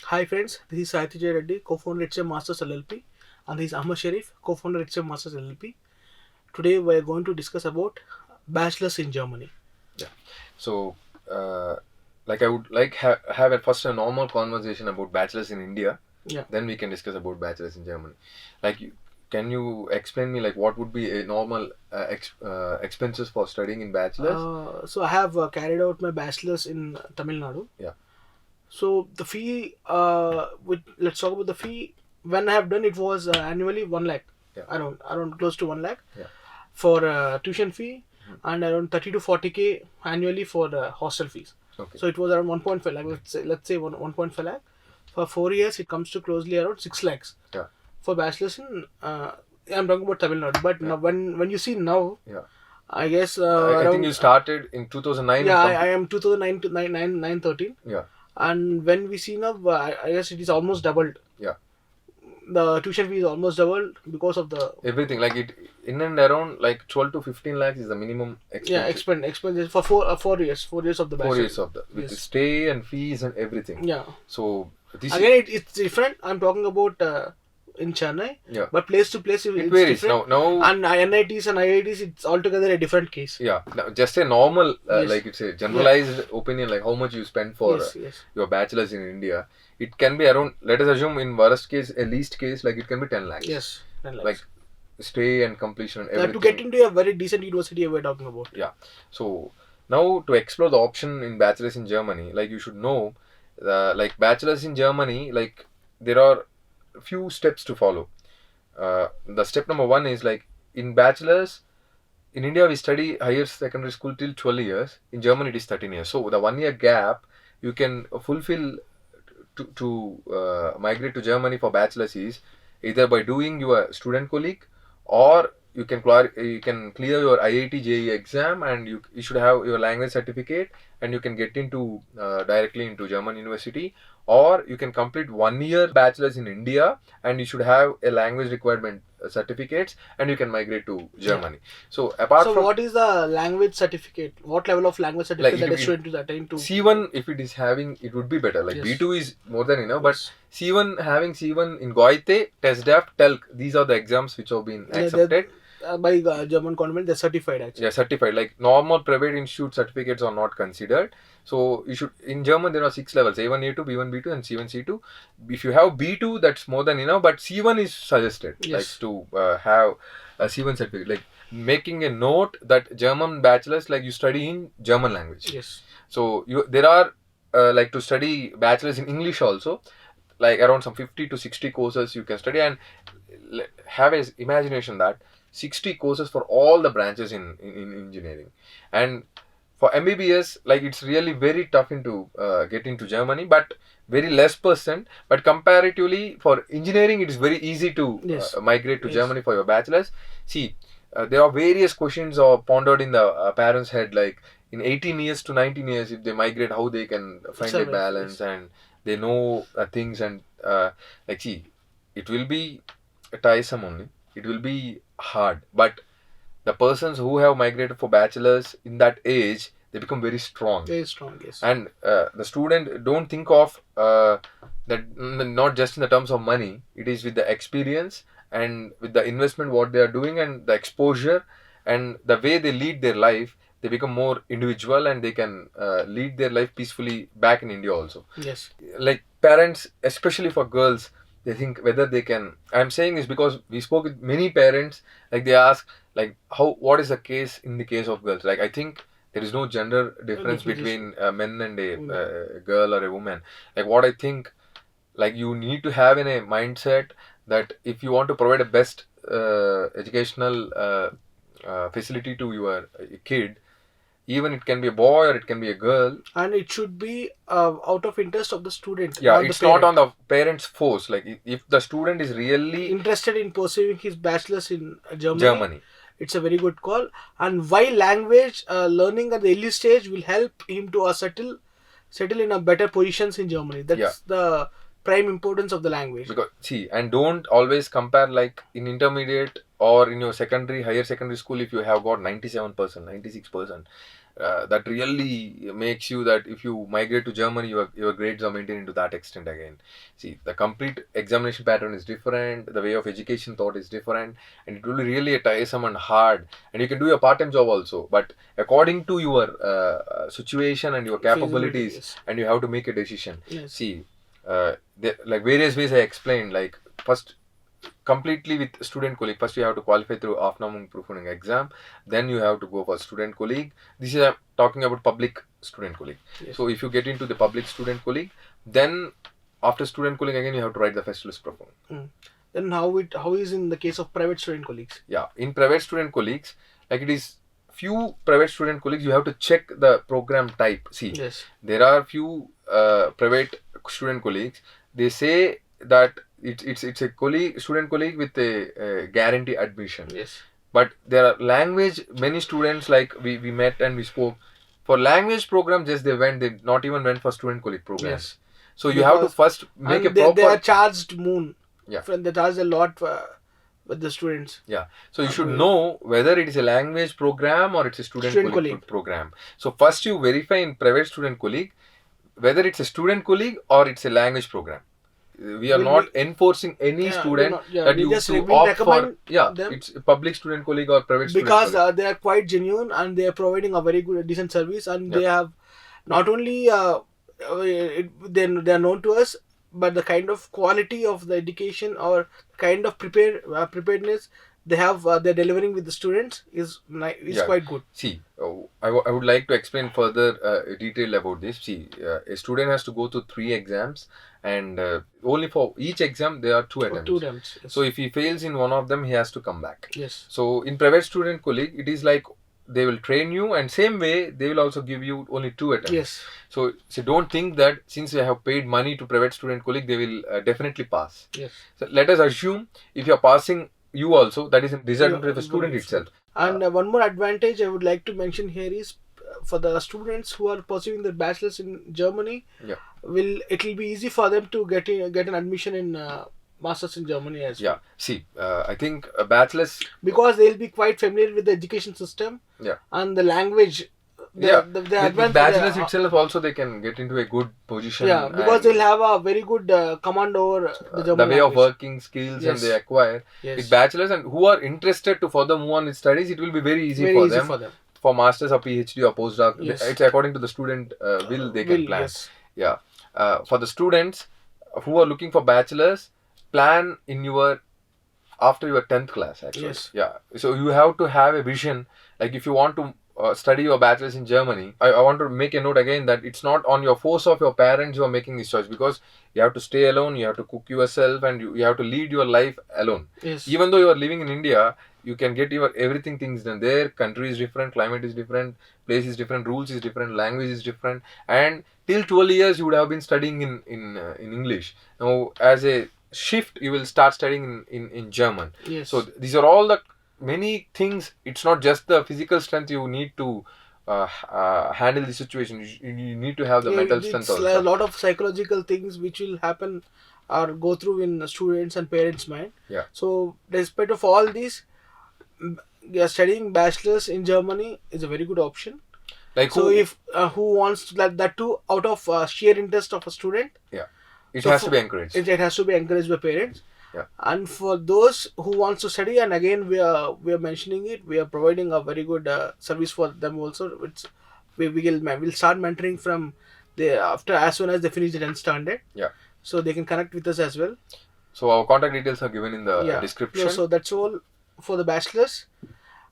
Hi friends, this is Saiti J. Reddy, co-founder HM Masters LLP, and this is Ahmed Shareef, co-founder HM Masters LLP. Today we are going to discuss about bachelors in Germany. Yeah. So, uh, I would like have at first a normal conversation about bachelors in India. Yeah. Then we can discuss about bachelors in Germany. Like, can you explain me like what would be a normal expenses for studying in bachelors? So I have carried out my bachelors in Tamil Nadu. Yeah. So the fee, let's talk about the fee. When I have done it was annually 1 lakh, Yeah. around close to 1 lakh Yeah. for tuition fee, and around 30 to 40K annually for hostel fees. Okay. So it was around 1.5 lakh. Let's say 1.5 lakh. For 4 years, it comes to closely around 6 lakhs. Yeah. For bachelors in, I'm talking about Tamil Nadu. But now, when you see now, Yeah. I guess I think you started in 2009. yeah, I am 2009 to 913. Yeah. And when we see now, I guess it is almost doubled. Yeah. The tuition fee is almost doubled because of the Everything like it in and around like 12 to 15 lakhs is the minimum expenses for 4 years of the bachelor. 4 years of the with the stay and fees and everything. Yeah. So this Again, it's different. I'm talking about in Chennai. Yeah. But place to place, it it's varies different. now. And NITs and IITs, it's altogether a different case. Yeah, now, just a normal Yes. like it's a generalized opinion like how much you spend for Yes. your bachelor's in India. It can be around, let us assume in worst case, a least case, like it can be 10 lakhs. Yes. 10 lakhs. Like stay and completion and everything. To get into a very decent university, we're talking about. Yeah. So now to explore the option in bachelor's in Germany, like you should know, like bachelor's in Germany, like there are a few steps to follow. The step number one is like in bachelor's in India we study higher secondary school till 12 years. In Germany it is 13 years. So the 1 year gap you can fulfill to migrate to Germany for bachelor's is either by doing your student colleague or you can clear your IIT JEE exam and you should have your language certificate and you can get into directly into German university, or you can complete 1 year bachelor's in India and you should have a language requirement certificates and you can migrate to Germany. So apart So from what is the language certificate? What level of language certificate that a student is attained to? C1, if it is having, it would be better. Like Yes. B2 is more than enough, Yes. but C1 having C1 in Goethe, TESDAF, TELC, these are the exams which have been accepted. By German government, they're certified actually. Yeah, certified. Like normal private institute certificates are not considered. So you should, in German there are 6 levels: A1, A2, B1, B2, and C1, C2. If you have B2, that's more than enough. But C1 is suggested, Yes. like to have a C1 certificate. Like making a note that German bachelors, like you study in German language. Yes. So there are like to study bachelors in English also, like around some 50 to 60 courses you can study, and have an imagination that 60 courses for all the branches in engineering. And for MBBS, like it's really very tough into get into Germany, but very less percent. But comparatively for engineering, it is very easy to Yes. migrate to Yes. Germany for your bachelor's. See, there are various questions are pondered in the parents' head, like in 18 years to 19 years, if they migrate, how they can find a Survive, balance, and they know things, and like see, it will be tiresome only. It will be hard, but the persons who have migrated for bachelors in that age, they become very strong. Very strong, yes. And the student don't think of that not just in the terms of money. It is with the experience and with the investment what they are doing and the exposure and the way they lead their life. They become more individual and they can lead their life peacefully back in India also. Yes. Like parents, especially for girls, they think whether they can. I'm saying this because we spoke with many parents. Like they ask, like what is the case in the case of girls? Like I think there is no gender difference between men and a girl or a woman. Like what I think, like you need to have in a mindset that if you want to provide a best educational facility to your kid, even it can be a boy or it can be a girl, And it should be out of interest of the student. yeah, not it's the not parent. on the parents' force. Like if the student is really Interested in pursuing his bachelor's in Germany, it's a very good call. And why language learning at the early stage will help him to settle in a better positions in Germany. That's Yeah. the prime importance of the language. because see, and don't always compare like in intermediate or in your higher secondary school, if you have got 97%, 96%, that really makes you that if you migrate to Germany, your grades are maintained to that extent again. See, the complete examination pattern is different, the way of education thought is different, and it will be really tiresome and hard. And you can do a part-time job also, but according to your situation and your capabilities, Yes. and you have to make a decision. Yes. See, like various ways I explained, like first completely with student colleague. First you have to qualify through Aufnahmeprüfung exam, then you have to go for student colleague. This is talking about public student colleague. Yes. So if you get into the public student colleague, then after student colleague again you have to write the Festschlussprüfung. Then how is in the case of private student colleagues? Yeah, in private student colleagues, like it is few private student colleagues, you have to check the program type. See, Yes. there are few private student colleagues, they say that it's a student colleague with a guarantee admission. Yes. But there are language, many students like we met and we spoke. For language program, just they not even went for student colleague programs. Yes. So you have to first make a proper. They are charged moon. Yeah. They charge a lot with the students. Yeah. So you should know whether it is a language program or it's a student colleague program. So first you verify in private student colleague whether it's a student colleague or it's a language program. We are not enforcing any student that you to opt for. Yeah, it's a public student colleague or private student colleague. Because they are quite genuine and they are providing a very good, decent service, and they have not only they are known to us, but the kind of quality of the education or kind of preparedness they have, they're delivering with the students is quite good. See, I would like to explain further detail about this. See, a student has to go through 3 exams, and only for each exam there are 2 attempts. 2 attempts. Yes. So if he fails in one of them, he has to come back. Yes. So in private student colleague, it is like they will train you, and same way they will also give you only 2 attempts. Yes. So don't think that since they have paid money to private student colleague, they will definitely pass. Yes. So let us assume if you are passing, you also, that is a disadvantage of the student itself. And one more advantage I would like to mention here is for the students who are pursuing their bachelors in Germany. Yeah. It will be easy for them to get an admission in masters in Germany as well. Yeah. See, I think bachelors, because they will be quite familiar with the education system. Yeah. And the language. With bachelors itself also they can get into a good position. Yeah, because they'll have a very good command over the German the way language. of working skills. Yes. And they acquire. Yes. With bachelors and who are interested to further move on with studies, it will be very easy for them. For masters or PhD or postdoc, Yes. it's according to the student will they can plan. Yes. Yeah. For the students who are looking for bachelors, plan in after your 10th class actually. Yes. Yeah. So you have to have a vision. Like if you want to study your bachelor's in Germany, I want to make a note again that it's not on your force of your parents you are making this choice, because you have to stay alone, you have to cook yourself, and you have to lead your life alone. Yes. Even though you are living in India, you can get your everything things done. Their country is different, climate is different, place is different, rules is different, language is different, and till 12 years you would have been studying in English. Now as a shift you will start studying in German. Yes. So these are all the many things. It's not just the physical strength you need to handle the situation. You need to have the mental strength also. A lot of psychological things which will happen or go through in students and parents' mind. Yeah. So despite of all these, studying bachelors in Germany is a very good option. Like so if who wants that too out of sheer interest of a student. Yeah. It has to be encouraged. It has to be encouraged by parents. Yeah. And for those who wants to study, and again we are mentioning it, we are providing a very good service for them also. We'll start mentoring from after as soon as they finish the 10th standard. Yeah. So they can connect with us as well. So our contact details are given in the description. So that's all for the bachelors.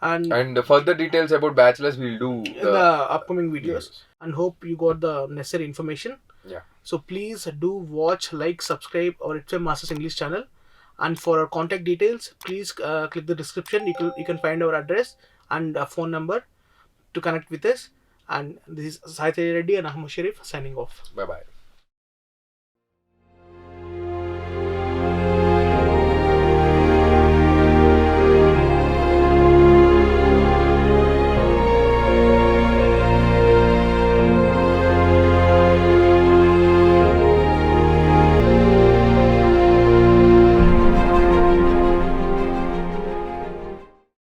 And further details about bachelors we'll do in the upcoming videos. And hope you got the necessary information. Yeah. So please do watch, like, subscribe our M.Sc Masters English channel. And for our contact details, please click the description. You can find our address and a phone number to connect with us. And this is Shareef and Ahamed signing off. Bye bye.